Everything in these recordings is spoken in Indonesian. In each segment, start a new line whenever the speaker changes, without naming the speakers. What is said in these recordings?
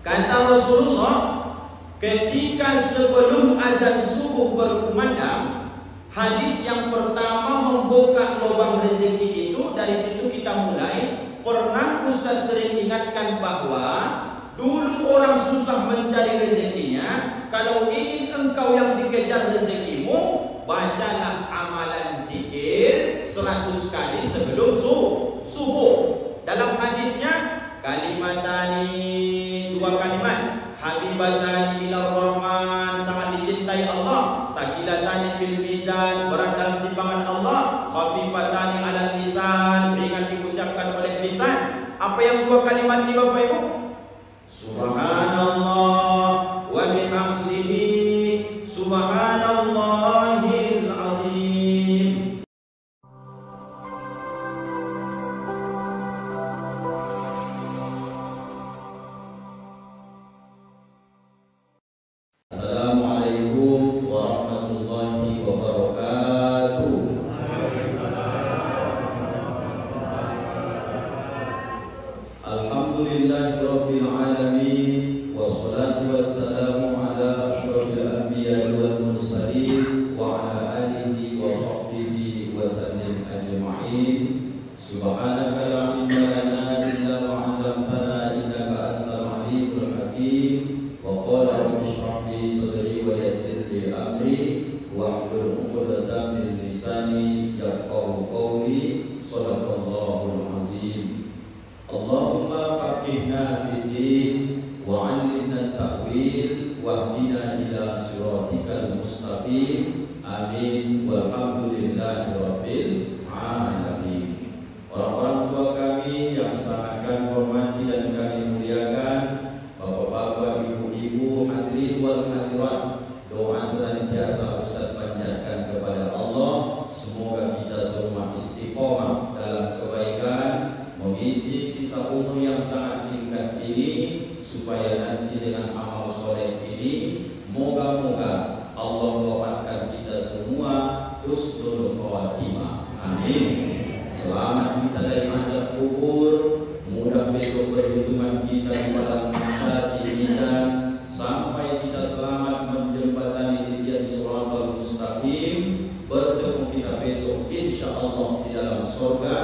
Kata Rasulullah, ketika sebelum azan subuh berkumandang, hadis yang pertama membuka lubang rezeki itu, dari situ kita mulai. Pernah Ustaz sering ingatkan bahwa dulu orang susah mencari rezekinya. Kalau ingin engkau yang dikejar rezekimu, bacalah amalan zikir 100 kali sebelum subuh. Dalam hadisnya, kalimatani, 2 kalimat, habibatani ila rahman, sangat dicintai Allah, sakilatani fil mizan, berat dalam timbangan Allah, khafifatani ala lisan, ringan diucapkan oleh lisan. Apa yang 2 kalimat ini Bapak Ibu? Subhanallah wa bihamdihi, subhanallahil azim. Assalamualaikum warahmatullahi wabarakatuh. Alhamdulillahirabbil alamin, wassalatu wassalamu ala asyrofil anbiya'i wal mursalin wa ala alihi wa sahbihi wa sallim ajma'in. Subhanaka la ilma lana illa ma 'allamtana innaka antal alimul hakim. Wa qala rabbi shrah li sadri wa yassir li amri wahlul 'uqdatam min lisani yafqahu qawli. Shadaqallahul azim. Allahumma faqihna fid-din wa 'allimna at-ta'wil wahdina ila siratikal mustaqim. Amin. Walhamdulillahi rabbil alamin. Orang-orang tua kami yang sangat kami hormati dan kami muliakan, bapak-bapak, ibu-ibu, hadirin wal hadirat, doa senantiasa Ustaz panjatkan kepada Allah, semoga kita semua istiqomah dalam kebaikan, mengisi sisa umur yang sangat singkat ini, supaya nanti dengan amal soleh ini, moga-moga Allah mewafatkan kita semua husnul khawatimah. Amin. Selamat kita dari azab kubur, mudah besok perhitungan kita di padang mahsyar di mizan, sampai kita selamat menjembatani titian shiratal mustaqim, bertemu kita besok insyaallah di dalam surga,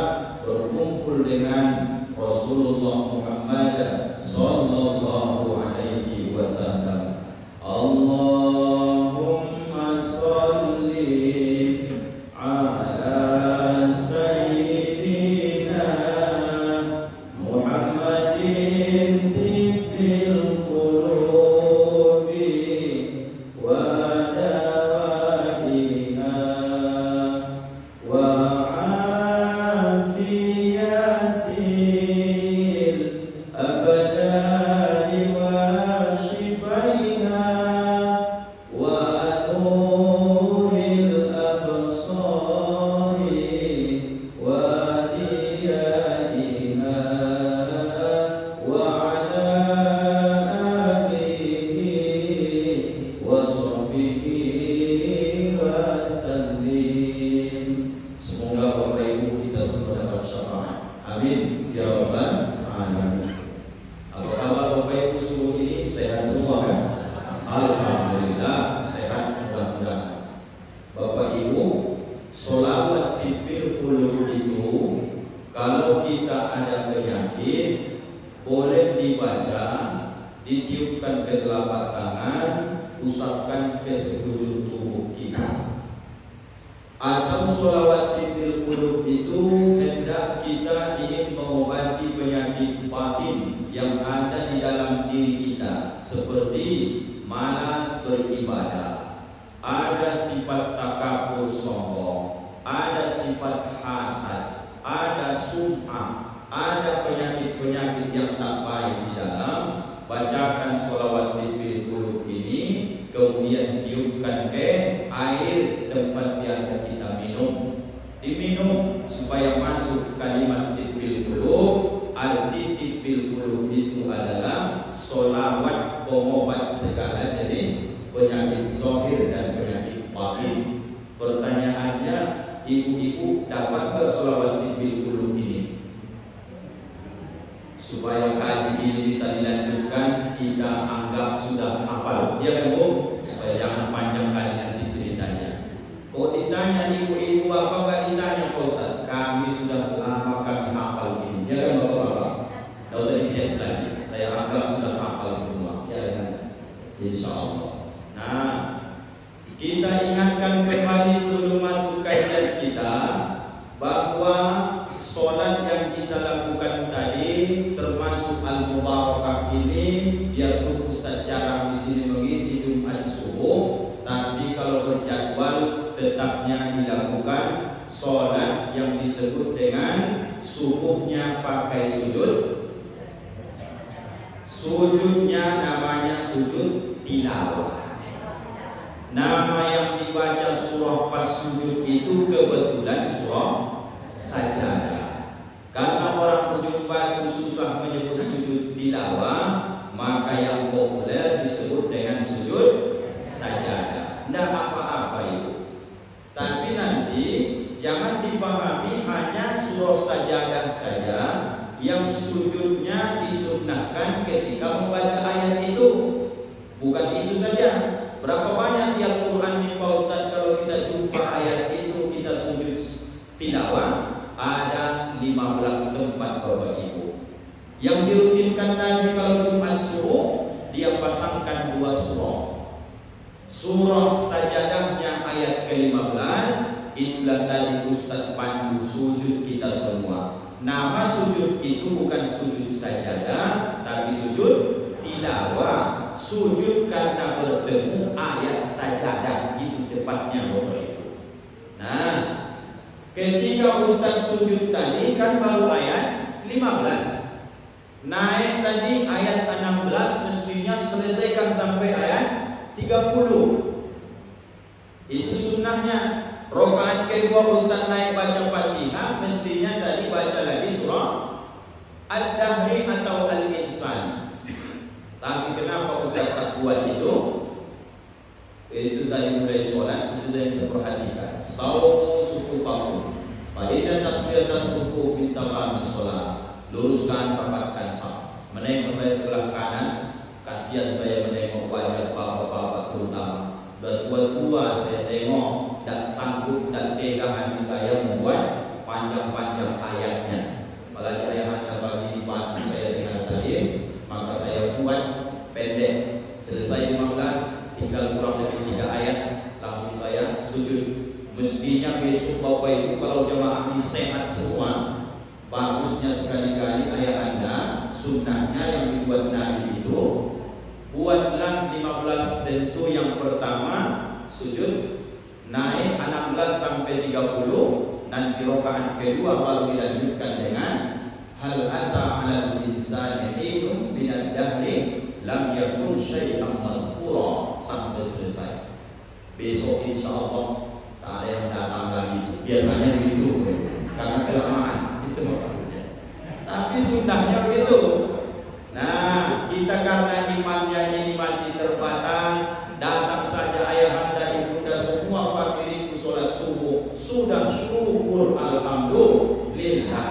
berkumpul dengan Rasulullah Muhammad sallallahu alaihi wasallam. Allahumma sholli ala sayyidina Muhammadin tibbil qulubi wa dawaiha wa afiyatil abadani wa shifaiha wa nuril absari wa diyaiha wa ala alihi wa sahbihi wa sallim. Semoga Bapak Ibu kita semua dapat syafaat. Amin ya rabbal alamin. Apa kabar Bapak Ibu subuh ini? Sehat semua kan? Alhamdulillah sehat, mudah-mudahan. Bapak Ibu, sholawat tibbil qulub itu kalau kita ada penyakit boleh dibaca, ditiupkan ke telapak tangan, usapkan ke sekujur tubuh kita. Atau sholawat tibbil qulub itu hendak kita ingin mengobati penyakit batin yang ada di dalam diri kita, seperti malas beribadah, ada sifat takabur sombong, ada sifat hasad, ada sum'ah, ada penyakit-penyakit yang tak baik di dalam. Bacakan sholawat tibbil qulub ini, kemudian tiupkan ke air tempat biasa kita minum. Diminum supaya masuk kalimat tibbil qulub. Arti tibbil qulub itu adalah sholawat pengobat segala jenis penyakit zahir dan penyakit batin. Pertanyaannya, ibu-ibu dapat ke sholawat tibbil qulub ini? Supaya kaji ini bisa dilanjutkan, kita kita anggap sudah hafal, ya kan Bu? Supaya jangan panjang kali nanti ceritanya. Kok ditanya ibu-ibu apa nggak ditanya Pak Ustaz? Kami sudah lama kami hafal ini, ya kan Bapak-Bapak? Tidak usah dites lagi. Saya anggap sudah hafal semua, ya kan? Insya Allah. Nah, kita ingatkan kembali sebelum masuk kajian kita bahwa sholat yang kita lakukan tadi termasuk al-mubarakah ini, biarpun Ustaz jarang di sini mengisi Jumat subuh, tapi kalau berjadwal tetapnya dilakukan sholat yang disebut dengan subuhnya pakai sujud. Sujudnya namanya sujud tilawah. Nama yang dibaca surah pas sujud itu kebetulan surah Sajadah. Karena orang ujung batu susah menyebut sujud tilawah, maka yang populer disebut dengan sujud Sajadah. Tidak apa-apa itu. Tapi nanti jangan dipahami hanya surah Sajadah saja yang sujudnya disunnahkan ketika membaca ayat itu. Bukan itu saja. Berapa banyak di Al-Quran nih Pak Ustaz, kalau kita jumpa ayat itu kita sujud tilawah, ada 15 tempat Bapak Ibu. Yang dirutinkan Nabi kalau Jumat subuh, dia pasangkan 2 surah. Surah Sajadahnya ayat ke-15, itulah tadi Ustaz pandu sujud kita semua. Nama sujud itu bukan sujud sajadah, tapi sujud tilawah. Sujud karena bertemu ayat sajadah, itu tepatnya Bapak Ibu. Nah, ketika Ustaz sujud tadi kan baru ayat 15. Naik tadi ayat 16, mestinya selesaikan sampai ayat 30. Itu sunnahnya. Rakaat kedua Ustaz naik baca Fatihah, mestinya tadi baca lagi surah Ad-Dahri atau Al-Insan. Tapi kenapa Ustaz tak buat itu? Itu tadi mulai sholat, itu saya perhatikan. Sawu suku kamu, Fa'idha tasbiyata suku minta maaf sholat. Luruskan, rapatkan saf. Menengok saya sebelah kanan, kasihan saya menengok wajah bapak-bapak terutama. Tua-tua saya tengok, tak sanggup, tak tega hati saya membuat panjang-panjang ayatnya. Apalagi ayat anda bagi dibantu saya dengan tadi, maka saya buat pendek. Selesai 15, tinggal kurang lebih 3 ayat, langsung saya sujud. Mestinya besok Bapak Ibu kalau jemaah ini sehat semua, bagusnya sekali-kali ayat anda, sunnahnya yang dibuat Nabi itu, buatlah 15 tentu. Yang pertama sujud, naik 16 sampai 30, nanti rakaat kedua baru dilanjutkan dengan hal ata 'alal insani hinun minad dahri lam yakun syai'an mazkura sampai selesai. Besok insyaallah tak ada yang datang lagi. Biasanya begitu, karena kelamaan itu maksudnya. Tapi sunnahnya begitu. Nah, kita karena imannya ini masih terbatas, datang saja ayah anda, ibunda semua fakiriku sholat subuh, sudah syukur alhamdulillah.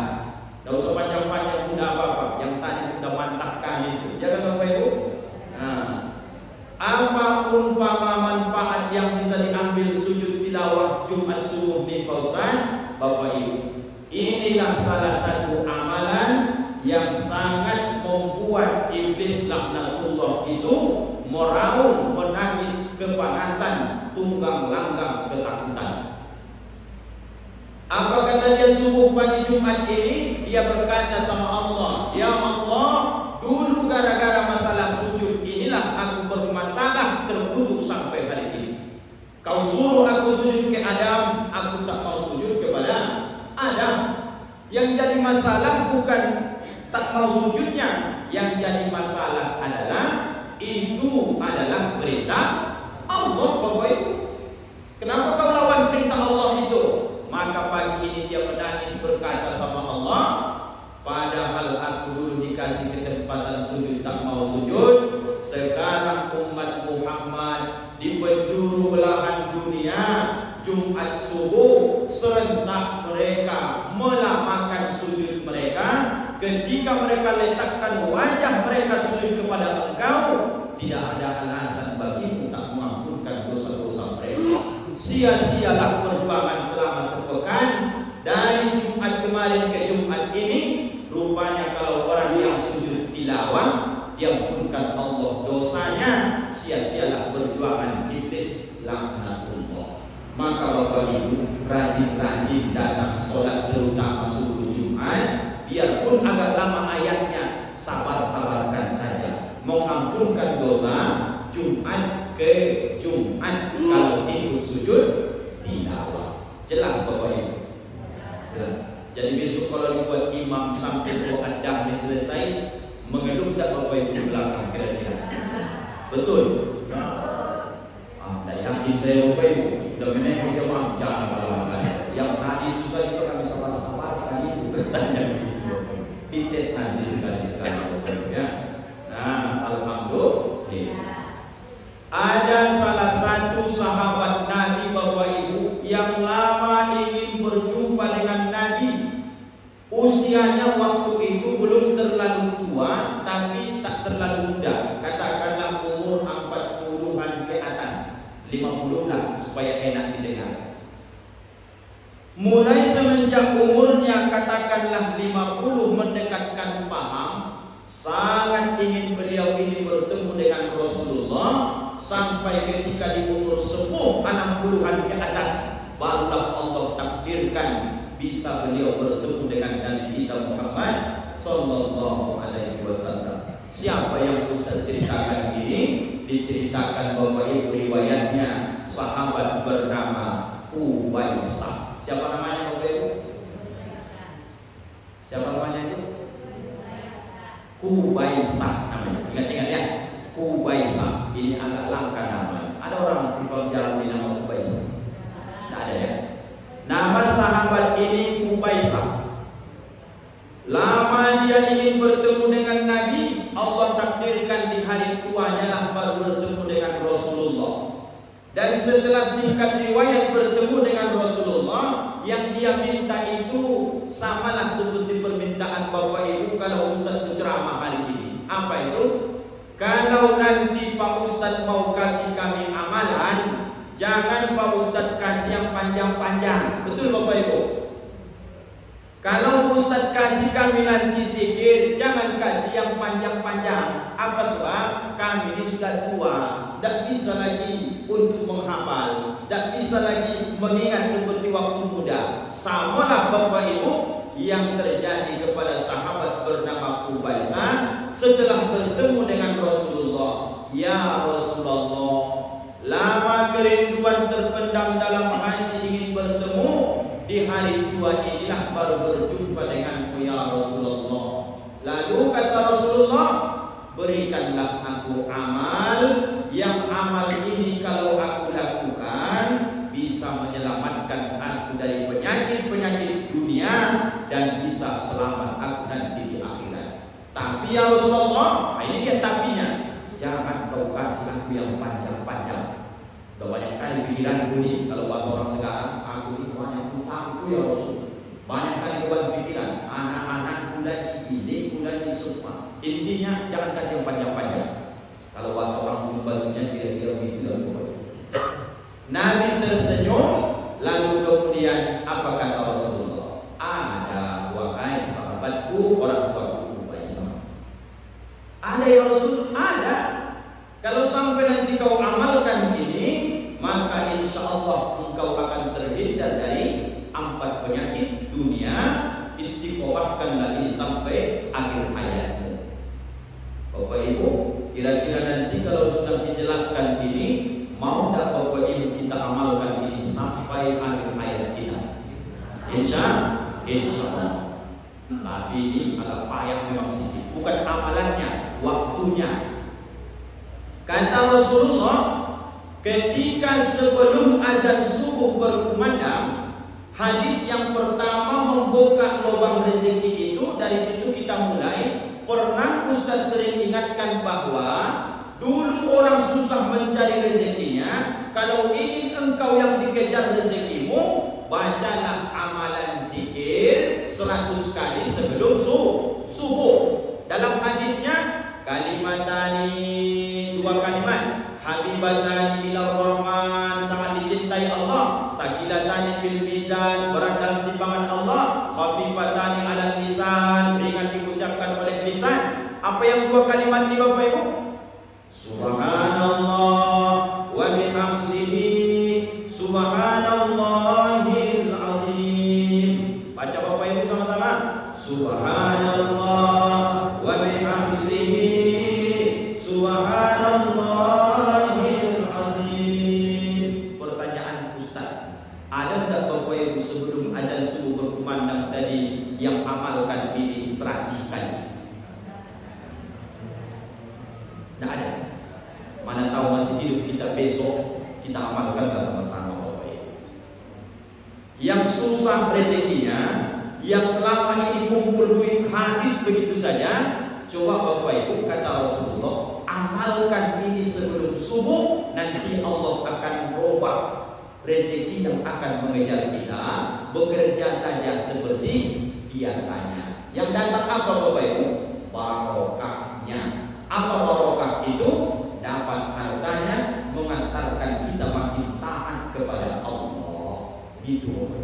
Tidak usah panjang-panjang, mudah apa-apa. Yang tadi sudah mantapkan itu, jangan Bapak Ibu. Nah, apa umpama manfaat yang bisa diambil sujud tilawah Jumat subuh nih Pak Ustaz, Bapak Ibu? Inilah salah satu amalan yang sangat membuat iblis laknatullah itu meraung, menangis kepanasan, tunggang langgang ketakutan. Apa kata dia subuh pagi Jumat ini? Dia berkata sama Allah, ya Allah, dulu gara-gara masalah sujud inilah aku bermasalah terkutuk sampai hari ini. Kau suruh aku sujud ke Adam, aku tak mau sujud kepada Adam. Yang jadi masalah bukan tak mau sujudnya, yang jadi masalah adalah itu adalah perintah Allah Bapak Ibu. Kenapa kau lawan perintah Allah itu? Maka pagi ini dia menangis berkata sama Allah, padahal aku dulu dikasih kesempatan sujud tak mau sujud. Sekarang umat Muhammad di penjuru belahan dunia Jumat subuh serentak mereka melamakan sujud mereka. Ketika mereka letakkan wajah mereka sujud kepada Engkau, tidak ada alasan bagimu tak mengampunkan dosa-dosa mereka. Sia-sialah perjuangan selama sepekan dari Jumat kemarin ke Jumat ini. Rupanya kalau orang yang sujud tilawah diampunkan Allah dosanya, sia-sialah perjuangan iblis, laknatullah. Maka Bapak Ibu rajin-rajin datang sholat terutama subuh Jumat, biarpun agak lama ayatnya, sabar-sabarkan saja. Mengampunkan dosa Jumat ke Jumat kalau ikut sujud tilawah. Jelas Bapak Ibu? Jelas. Jadi besok kalau dibuat imam sampai surah Ad-Dahr ini selesai, mengeluh tak Bapak Ibu di belakang kira-kira? Betul? Tak yakin saya Bapak Ibu. Udah menengok jemaah, jangan malam-malam. Yang tadi itu saja kami sabar-sabarkan itu bertanya begitu. Dites nanti sekali-sekali Bapak Ibu ya. Nah, alhamdulillah. Ada salah satu sahabat Nabi Bapak Ibu yang lama ingin berjumpa dengan Nabi. Usianya waktu itu belum terlalu tua, tapi tak terlalu muda. Katakanlah umur 40-an ke atas, 50 lah supaya enak didengar. Mulai semenjak umurnya katakanlah 50 mendekatkan paham, sangat ingin beliau ini bertemu dengan Rasulullah. Sampai ketika di umur sepuh 60-an ke atas, barulah Allah takdirkan bisa beliau bertemu dengan Nabi kita Muhammad sallallahu alaihi wasallam. Siapa yang Ustaz ceritakan ini? Diceritakan Bapak Ibu riwayatnya sahabat bernama Qubaisah. Siapa namanya Bapak Ibu? Siapa namanya itu? Qubaisah namanya. Ingat-ingat ya. Qubaisah ini agak langka namanya. Ada orang simpel jalan di nama Qubaisah? Tidak ada ya. Nama sahabat ini Qubaisah. Lama dia ingin bertemu dengan Nabi, Allah takdirkan di hari tuanya lah baru bertemu dengan Rasulullah. Dan setelah singkat riwayat bertemu dengan Rasulullah, yang dia minta itu samalah seperti permintaan Bapak Ibu kalau Ustaz berceramah hari ini. Apa itu? Kalau nanti Pak Ustaz mau kasih kami amalan, jangan Pak Ustaz kasih yang panjang-panjang. Betul Bapak Ibu? Kalau Ustaz kasih kami nanti zikir, jangan kasih yang panjang-panjang. Apa sebab? Kami ini sudah tua, tidak bisa lagi untuk menghafal, tidak bisa lagi mengingat seperti waktu muda. Samalah Bapak Ibu yang terjadi kepada sahabat bernama Qubaisah. Setelah bertemu dengan Rasulullah, ya Rasulullah, lama kerinduan terpendam dalam hati ingin bertemu. Di hari tua inilah baru berjumpa denganmu ya Rasulullah. Lalu kata Rasulullah, berikanlah aku amal, yang amal ini kalau aku lakukan bisa menyelamatkan aku dari penyakit-penyakit dunia dan bisa selamat aku nanti di akhirat. Tapi ya Rasulullah, ini dia tapinya, jangan kau kasih aku yang panjang-panjang. Udah banyak kali pikiranku nih, kalau bahasa orang sekarang, aku ini banyak hutangku ya Rasul. Banyak kali beban pikiran, anak-anakku lagi, idikku lagi semua. Intinya jangan kasih yang panjang-panjang. Kalau bahasa orang membantunya kira-kira begitu. Nabi tersenyum, lalu kemudian apa kata Rasulullah? Ada wahai sahabatku, orang tuaku Qubaisah. Ada ya Rasul? Ada. Kalau sampai nanti kau amalkan ini, maka insya Allah engkau akan terhindar dari 4 penyakit dunia. Istiqomahkanlah ini sampai akhir hayatmu. Bapak Ibu, kira-kira nanti kalau sudah dijelaskan ini, mau tak Bapak Ibu kita amalkan ini sampai akhir hayat kita? Insya Allah. Tapi ini agak payah memang sedikit. Bukan amalannya, waktunya. Kata Rasulullah, ketika sebelum azan subuh berkumandang, hadis yang pertama membuka lubang rezeki itu, dari situ kita mulai. Pernah Ustaz sering ingatkan bahwa dulu orang susah mencari rezekinya. Kalau ingin engkau yang dikejar rezekimu, bacalah amalan zikir 100 kali sebelum subuh. Dalam hadisnya, kalimatani
dua kalimat. Habibatani ila Rahman, sangat dicintai Allah. Sakilatani fil mizan, berat dalam timbangan Allah. Khafifatani alal lisan, ringan diucapkan oleh lisan. Apa yang dua kalimat ini Bapak Ibu? Subhanallah wa bihamdihi, subhanallahil azim. Baca Bapak Ibu sama-sama. Subhanallah wa bihamdihi, subhanallahil azim. Pertanyaan Ustaz, ada tak Bapak Ibu sebelum azan subuh berkumandang tadi yang amalkan ini 100 kali? Tidak ada. Mana tahu masih hidup kita besok, kita amalkan bersama-sama Bapak Ibu. Yang susah rezekinya, yang selama ini kumpul duit habis begitu saja, coba Bapak Ibu, kata Rasulullah, amalkan ini sebelum subuh, nanti Allah akan robak rezeki yang akan mengejar kita. Bekerja saja seperti biasanya. Yang datang apa Bapak Ibu? Barokahnya. Apa barokah itu? Dapat hartanya, mengantarkan kita makin taat kepada Allah. Itu.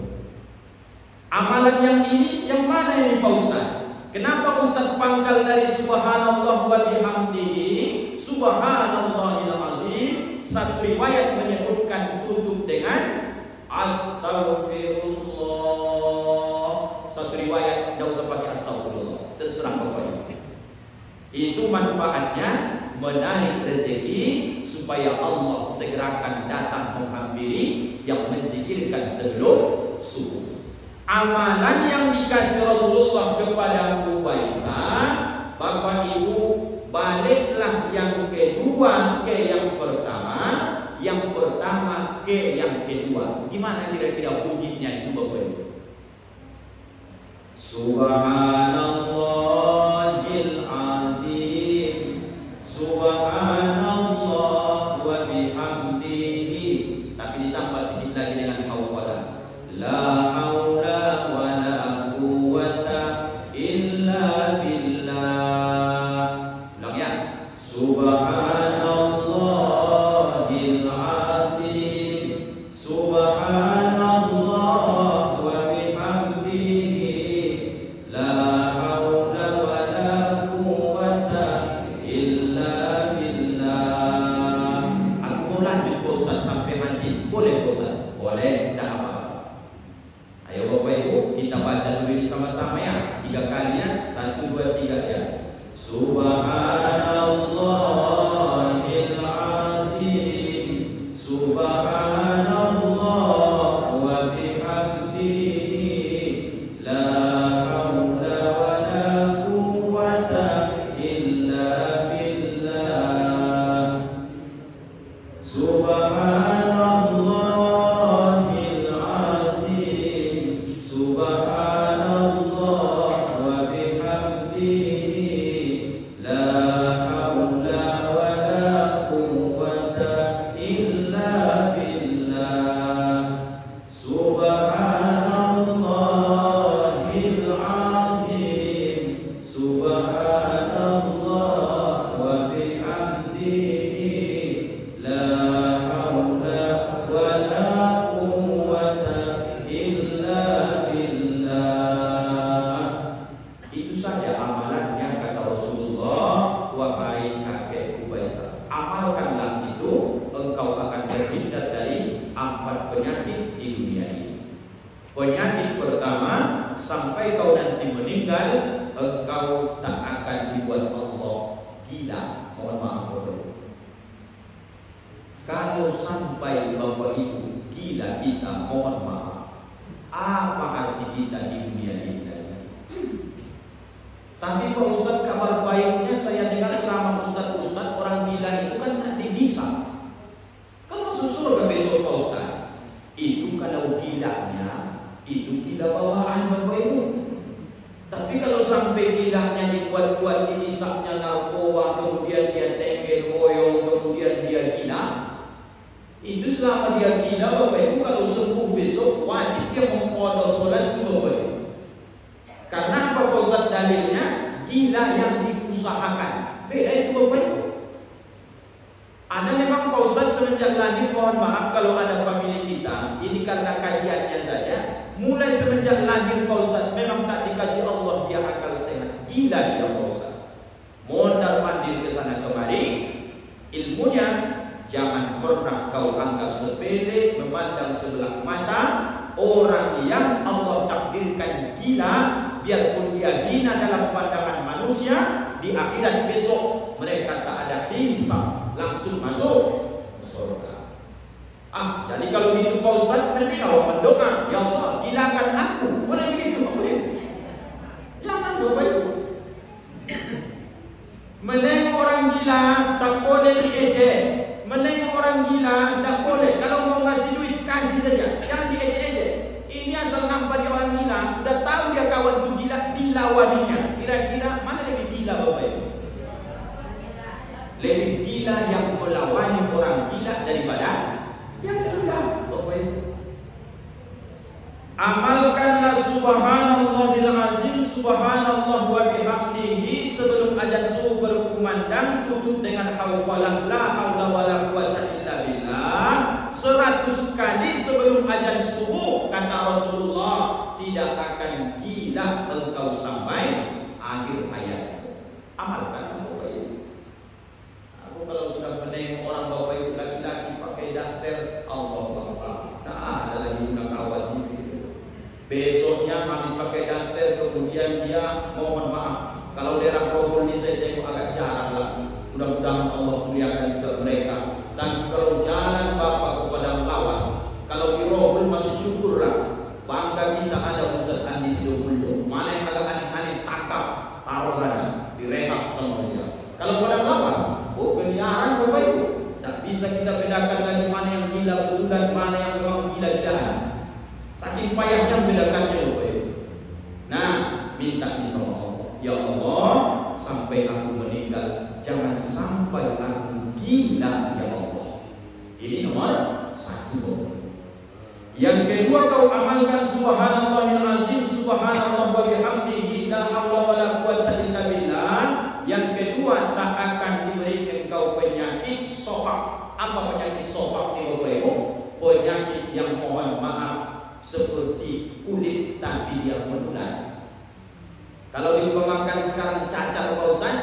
Amalan yang ini, yang mana ini Pak Ustaz? Kenapa Ustaz pangkal dari subhanallah wa bihamdihi, subhanallahil azim? Satu riwayat menyebutkan tutup dengan astagfirullah. Satu riwayat tidak usah pakai astagfirullah, terserah Bapak Ibu. Itu manfaatnya menarik rezeki supaya Allah segerakan datang menghampiri yang menzikirkan sebelum subuh. Amalan yang dikasih Rasulullah kepada Ubaisah, Bapak Ibu, baliklah yang kedua ke yang pertama, yang pertama ke yang kedua. Gimana kira-kira bunyinya itu Bapak Ibu? Subhanallahil azim, subhanallah wa bihamdihi. Tapi ditambah sedikit lagi dengan hawala. La haula wa la quwwata illa billah. Ulang ya. Subhanallahil azim, subhanallah wa bihamdihi, la haula wa la quwwata illa billah. Aku mau lanjut Pak Ustaz sampai azim. Boleh Pak Ustaz? Boleh, tidak apa-apa. Ayo Bapak Ibu, kita baca dulu ini sama-sama ya. 3 kali ya. 1, 2, 3 ya. Subhanallahil azim, subhanallah wa bihamdihi, la haula wa la quwwata illa billah. Subhanallahil azim, subhanallah wa bihamdihi, la haula wa la quwwata illa billah. Subhanallahil azim, subhanallah wa bihamdihi, la haula wa la quwwata illa billah. Itu saja amalannya kata Rasulullah. Wahai kakek Ubaisah, amalkanlah itu, engkau akan terhindar dari 4 penyakit di dunia ini. Penyakit pertama, sampai kau nanti meninggal, engkau tak akan dibuat Allah gila. Mohon maaf Bapak Ibu. Kalau sampai Bapak Ibu gila kita, mohon maaf, apa arti kita di dunia ini? Tapi Pak Ustaz, kabar baiknya saya dengar sama Ustaz-Ustaz, orang gila itu kan tak dihisab. Kan masuk surga besok Pak Ustaz. Itu kalau gilanya, itu gila bawaan Bapak Ibu. Tapi kalau sampai gilanya dibuat-buat, dihisapnya narkoba, kemudian dia tengkel boyong, kemudian dia gila, itu selama dia gila Bapak Ibu, kalau sembuh besok wajib dia mengqadha solat itu Bapak Ibu. Karena apa Pak Ustaz dalilnya? Gila yang diusahakan Ada memang Pak Ustaz semenjak lahir, mohon maaf kalau ada family kita, ini karena kajiannya saja. Mulai semenjak lahir Pak Ustaz memang tak dikasih Allah dia akal sehat. Gila dia Pak Ustaz. Mondar mandir ke sana kemari, ilmunya jangan pernah kau anggap sepele, memandang sebelah mata. Orang yang Allah takdirkan gila, biarpun dia hina dalam pandangan manusia, di akhirat besok mereka tak ada hisab, langsung masuk surga. Jadi kalau gitu Pak Ustaz, Nabi Allah mendoa, ya Allah gilakan aku. Boleh begitu Bapak Ibu? Jangan Bapak Ibu. Menengok orang gila tak boleh diejek. Menengok orang gila tak boleh. Kalau mau ngasih duit kasih saja, jangan diejek-ejek. Ini asal nampak dia orang gila, udah tahu dia kawan tu gila, dilawaninya. Kira-kira mana lebih gila Bapak Ibu? Lebih gila yang melawani orang gila daripada yang gila Bapak Ibu. Amalkanlah subhanallahil azim, subhanallah wa bihamdihi sebelum azan subuh berkumandang, tutup dengan hauqalah la haula wala quwata illa billah 100 kali sebelum azan subuh. Kata Rasulullah, tidak akan gila engkau sampai akhir hayat. Amalkan Bapak Ibu. Aku kalau sudah menengok orang Bapak Ibu laki-laki pakai daster, Allah Akbar, tak ada lagi guna kawan ini. Besoknya habis pakai daster, kemudian dia mohon maaf. Kalau daerah Rohul ini saya tengok agak jarang lagi. Mudah-mudahan Allah muliakan juga mereka. Dan kalau jalan Bapak kepada lawas, kalau di Rohul masih syukurlah. Bangga kita ada Ustaz Andi Sidopuldo. Mana yang agak aneh-aneh tangkap, taruh sana, direhab sama dia. Kalau pada lawas, penyiaran Bapak Ibu, tak bisa kita bedakan lagi mana yang gila betul dan mana yang memang gila-gilaan. Saking payahnya membedakannya Bapak Ibu. Nah, minta sama Allah, ya Allah, sampai aku meninggal jangan sampai aku gila ya Allah. Ini nomor 1. Yang kedua, kau amalkan subhanallahil azim, subhanallah wa bihamdihi, la haula wala quwata illa billah. Yang kedua, tak akan diberi engkau penyakit sofak. Apa penyakit sofak ini Bapak Ibu? Penyakit yang mohon maaf seperti kulit tapi dia menular. Kalau diumpamakan sekarang cacar Pak Ustaz,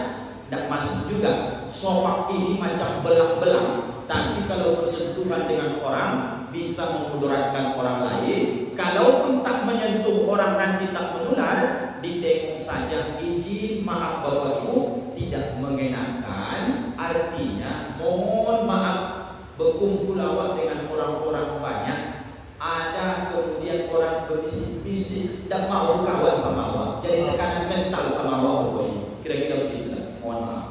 tidak masuk juga. Sofak ini macam belang-belang, tapi kalau bersentuhan dengan orang bisa memudaratkan orang lain. Kalaupun tak menyentuh orang nanti tak menular, ditengok saja. Izin maaf Bapak Ibu, tidak mengenakan. Artinya mohon maaf, berkumpul awak dengan orang-orang banyak, ada kemudian orang berbisik-bisik, tak mau kawan sama awak, jadi tekanan mental sama awak Bapak Ibu. Kira-kira begitu lah. Mohon maaf.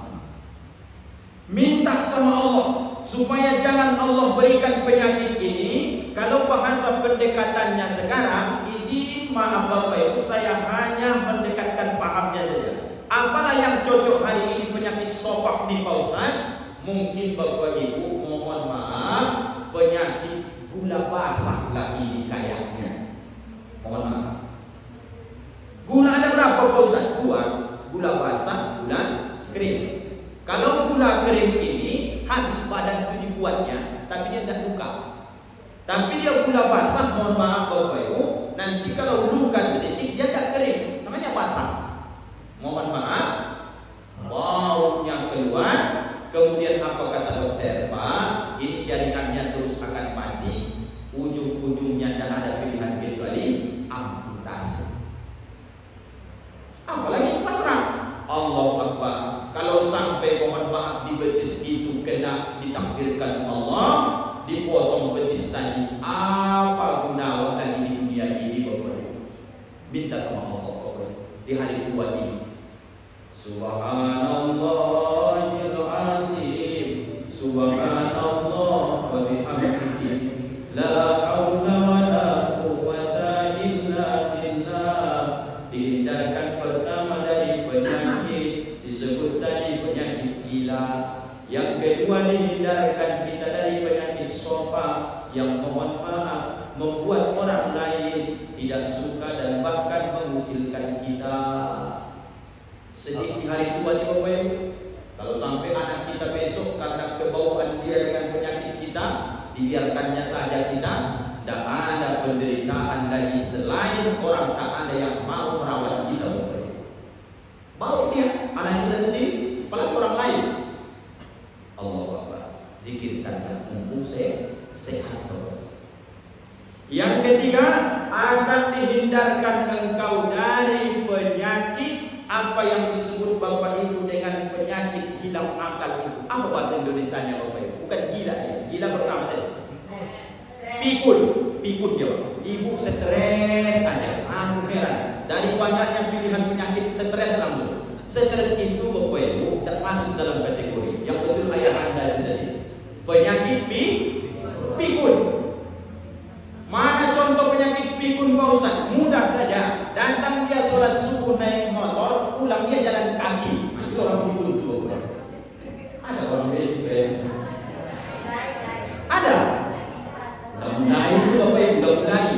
Minta sama Allah supaya jangan Allah berikan penyakit ini. Kalau bahasa pendekatannya sekarang, izin maaf Bapak Ibu, saya hanya mendekatkan pahamnya saja. Apalah yang cocok hari ini penyakit sofak nih Pak Ustaz? Mungkin Bapak Ibu mohon maaf, penyakit gula basah lah ini kayaknya. Mohon maaf. Gula ada berapa Pak Ustaz? 2. Gula basah, gula kering. Kalau gula kering ini habis badan itu dibuatnya, tapi dia tidak luka. Tapi dia gula basah, mohon maaf Bapak Ibu, nanti kalau luka sedikit dia tidak kering, namanya basah. Mohon maaf, baunya keluar. Kemudian apa kata dokter? Pak, ini jaringannya terus akan mati, ujung-ujungnya tidak ada pilihan kecuali amputasi. Apalagi pasrah. Allah Akbar. Kalau sampai mohon maaf di betis itu kena ditakdirkan Allah, dipotong betis tadi, apa guna lagi di dunia ini Bapak Ibu? Minta sama Allah Bapak Ibu di hari tua ini. Subhanallahil azim, subhanallah wa bihamdihi, la haula wala quwata illa billah. Dihindarkan pertama dari penyakit disebut tadi penyakit gila. Yang kedua, dihindarkan kita dari penyakit sofa yang mohon maaf membuat orang lain tidak suka dan bahkan mengucilkan kita. Sedih di hari tua di Bapak Ibu. Kalau sampai anak kita besok karena kebawaan dia dibiarkannya saja kita, tidak ada penderitaan lagi selain orang tak ada yang mau merawat kita. Bawa dia, anak kita sendiri, apalagi orang lain. Allahu Akbar. Zikirkan mumpung sehat. Yang ketiga, akan dihindarkan engkau dari penyakit apa yang disebut Bapak Ibu dengan penyakit hilang akal itu. Apa bahasa Indonesianya Bapak Ibu? Bukan gila ya. Gila pertama tadi. Pikun dia. Ibu stres aja, aku heran. Dari banyaknya pilihan penyakit stres langsung. Stres itu Bapak Ibu tak masuk dalam kategori. Yang betul ayah anda tadi. Penyakit pikun. Mana contoh penyakit pikun Pak Ustaz? Mudah saja. Datang dia sholat subuh naik motor, pulang dia jalan kaki. Nah, itu orang pikun itu. Ada orang begitu. Ada. Udah mulai itu Bapak Ibu, udah mulai.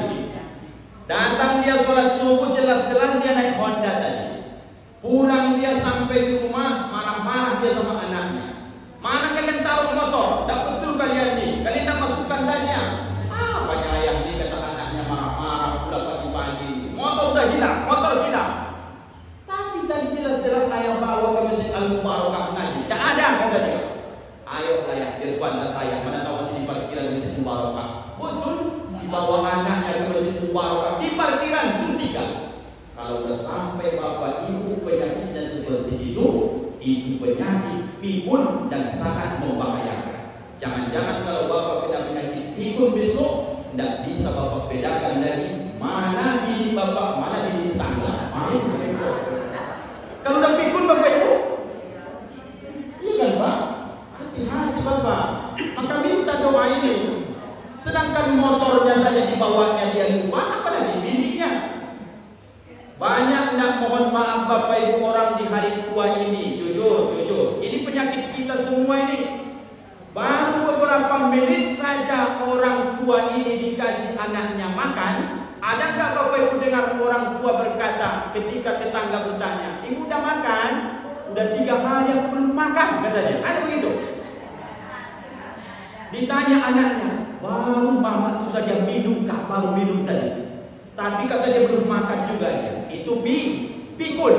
Datang dia sholat subuh, jelas-jelas dia naik Honda tadi. Pulang dia sampai di rumah, marah-marah dia sama anaknya. Mana kalian tahu motor? Tak betul kalian ni. Kalian tak masukkan tanya. Banyak ayah ni kata anaknya marah-marah pulang pagi-pagi. Motor dah hilang, motor hilang. Tapi tadi jelas-jelas ayah bawa ke Masjid Al-Mubarakah mengaji. Tak ada kata dia. Ayo ayah, biar kuat ayah. Mana tahu masih di parkiran Masjid Mubarakah. Betul, dibawa anaknya ke Masjid Mubarakah di parkiran pun tinggal. Kalau sudah sampai Bapak Ibu penyakitnya seperti itu penyakit pikun dan sangat membahayakan. Jangan-jangan kalau Bapak kena penyakit pikun besok, tidak bisa Bapak bedakan lagi mana diri Bapak, mana diri tetangga. Kalau udah pikun Bapak Ibu, iya kan Pak? Hati-hati Bapak. Maka minta doa ini. Sedangkan motornya saja dibawanya dia lupa, apalagi biniknya. Banyak nak mohon maaf Bapak Ibu orang di hari tua ini, jujur. Ini penyakit kita semua ini. Baru beberapa menit saja orang tua ini dikasih anaknya makan. Ada nggak Bapak Ibu dengar orang tua berkata ketika tetangga bertanya, ibu udah makan? Udah 3 hari aku belum makan katanya. Ada begitu? Ditanya anaknya, baru mama itu saja minum kak, baru minum tadi. Tapi kata dia belum makan juga dia. Itu pikun.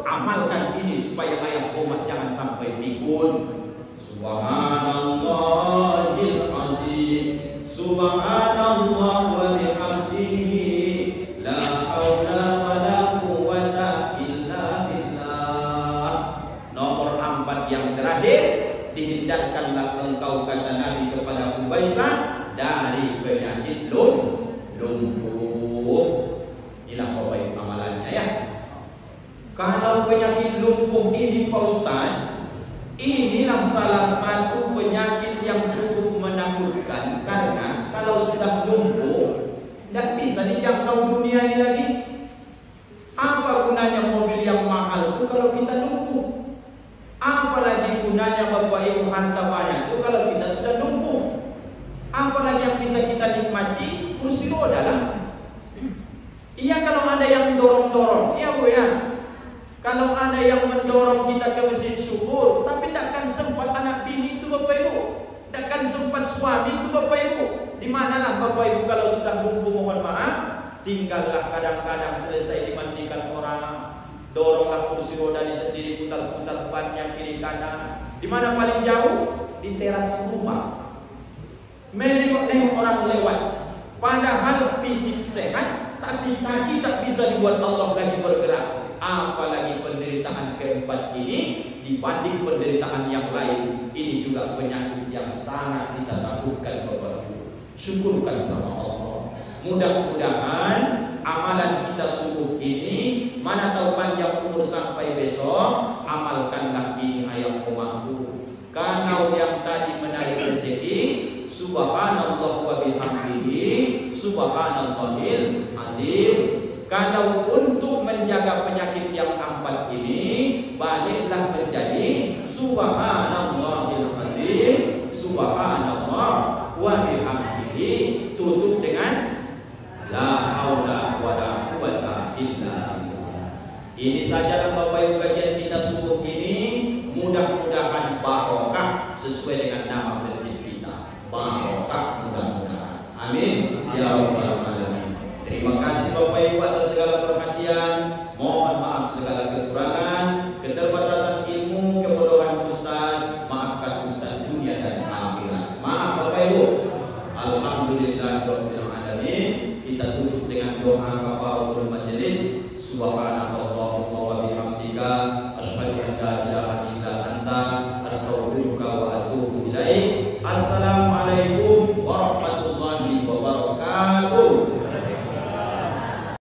Amalkan ini supaya ayah umat jangan sampai pikun. Subhanallahil azim. Subhanallah wa bihamdihi. La haula wa la quwwata illa billah. Nomor 4 yang terakhir, dihindarkanlah engkau kata Nabi kepada Ubaisah dari penyakit lumpuh. Inilah Bapak amalannya ya. Kalau penyakit lumpuh ini Pak Ustaz, inilah salah satu penyakit yang cukup menakutkan. Karena kalau sudah lumpuh, tidak bisa dijangkau dunia ini lagi. Apa gunanya mobil yang mahal itu kalau kita lumpuh? Apalagi gunanya Bapak Ibu harta banyak itu kalau kita sudah lumpuh? Apalagi yang bisa kita nikmati? Kursi roda lah. Iya kalau ada yang dorong-dorong, iya Bu ya. Kalau ada yang mendorong kita ke masjid syukur, tapi takkan sempat anak bini itu Bapak Ibu, takkan sempat suami itu Bapak Ibu. Di manalah Bapak Ibu kalau sudah lumpuh mohon maaf, tinggallah kadang-kadang selesai dimandikan orang, doronglah kursi roda di sendiri, putar-putar bannya kiri kanan. Di mana paling jauh? Di teras rumah. Menengok-nengok orang lewat. Padahal fisik sehat, tapi kaki tak bisa dibuat Allah lagi bergerak. Apalagi penderitaan keempat ini dibanding penderitaan yang lain, ini juga penyakit yang sangat kita takutkan Bapak Ibu. Syukurkan sama Allah. Mudah-mudahan amalan kita subuh ini, mana tahu panjang umur sampai besok, amalkanlah ini ayat umatku. Kalau yang tadi menarik rezeki, subhanallah wa bihamdihi, subhanallahil azim. Kalau untuk menjaga penyakit yang 4 ini, baliklah menjadi subhanallahil azim, subhanallah wa bihamdihi, tutup dengan la haula wa la quwwata illa billah. Ini saja Bapak Ibu kajian kita subuh ini. Mudah-mudahan barokah sesuai dengan nama presiden kita. Barokah. Mohon maaf segala kekurangan, keterbatasan ilmu, kebodohan Ustaz. Maafkan Ustaz dunia dan akhirat. Maaf Bapak Ibu. Alhamdulillah Rabbil Alamin. Kita tutup dengan doa kafaratul majelis. Subhanallah.